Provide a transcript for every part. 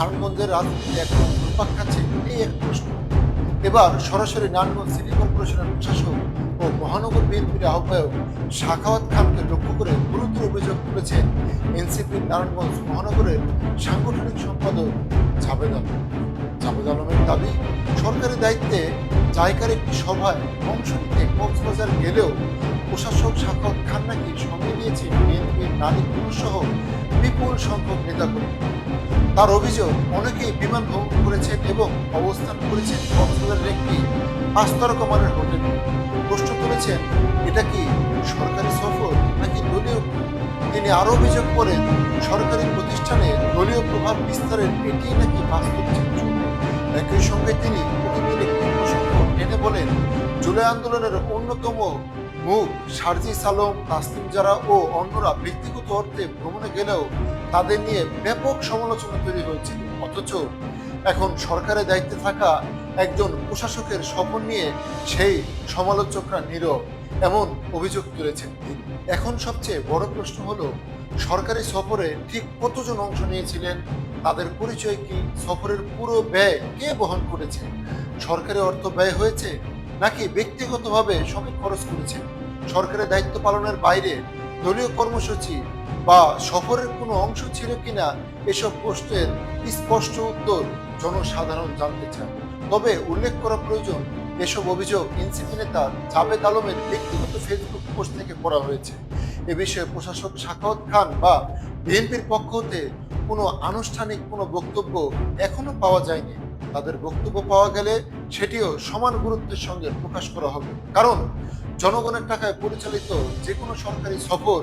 নারায়ণগঞ্জের রাজনীতিতে এখন ঘুরপাক খাচ্ছে এই এক প্রশ্ন। এবার সরাসরি নারায়ণগঞ্জ সিটি কর্পোরেশনের প্রশাসক ও মহানগর বিএনপির আহ্বায়ক সাখাওয়াত খানকে লক্ষ্য করে গুরুতর অভিযোগ তুলেছেন এনসিপির নারায়ণগঞ্জ মহানগরের সাংগঠনিক সম্পাদক জাবেদ আলম। জাবেদ আলমের দাবি, সরকারি দায়িত্বে জায়গার একটি সভায় অংশ নিতে কক্সবাজার গেলেও প্রশাসক সাখাওয়াত খান নাকি সঙ্গে নিয়েছেন বিএনপির নারী পুরুষ সহ বিপুল সংখ্যক নেতাকর্মী। তার অভিযোগ, অনেকেই বিমান ভ্রমণ করেছেন এবং অবস্থান করেছেন কক্সবাজারের একটি 5 তারকা মানের হোটেলে। প্রশ্ন তুলেছেন, এটা কি সরকারি সফর নাকি দলীয়? তিনি আরো অভিযোগ করেন, সরকারি প্রতিষ্ঠানে দলীয় প্রভাব বিস্তারের এটি নাকি বাস্তব চিত্র। একই সঙ্গে তিনি প্রতিদিন একটি প্রসঙ্গ টেনে বলেন, জুলাই আন্দোলনের অন্যতম মুখ সার্জিস আলম, তাসলিম জারা ও অন্যরা ব্যক্তিগত অর্থে ভ্রমণে গেলেও তাদের নিয়ে ব্যাপক সমালোচনা তৈরি হয়েছিল, অথচ এখন সরকারের দায়িত্বে থাকা একজন প্রশাসকের সফর নিয়ে সেই সমালোচকরা নীরব, এমন অভিযোগ তুলেছেন তিনি। এখন সবচেয়ে বড় প্রশ্ন হলো, সরকারি সফরে ঠিক কতজন অংশ নিয়েছিলেন, তাদের পরিচয় কি, সফরের পুরো ব্যয় কে বহন করেছে, সরকারি অর্থ ব্যয় হয়েছে নাকি ব্যক্তিগতভাবে সবাই খরচ করেছে, সরকারের দায়িত্ব পালনের বাইরে দলীয় কর্মসূচি বা সফরের কোনো অংশ ছিল কিনা, এসব প্রশ্নের স্পষ্ট উত্তর জনসাধারণ জানতে চায়। তবে উল্লেখ করা প্রয়োজন, এসব অভিযোগ এনসিপি নেতা জাবেদ আলমের ব্যক্তিগত ফেসবুক পোস্ট থেকে করা হয়েছে। এ বিষয়ে প্রশাসক সাখাওয়াত খান বা বিএনপির পক্ষ হতে কোনো আনুষ্ঠানিক কোনো বক্তব্য এখনো পাওয়া যায়নি। তাদের বক্তব্য পাওয়া গেলে সেটিও সমান গুরুত্বের সঙ্গে প্রকাশ করা হবে, কারণ জনগণের টাকায় পরিচালিত যে কোনো সরকারি সফর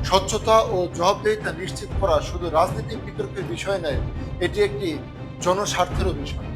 স্বচ্ছতা ও জবাবদিহিতা নিশ্চিত করা শুধু রাজনৈতিক বিতর্কের বিষয় নয়, এটি একটি জনস্বার্থেরও বিষয়।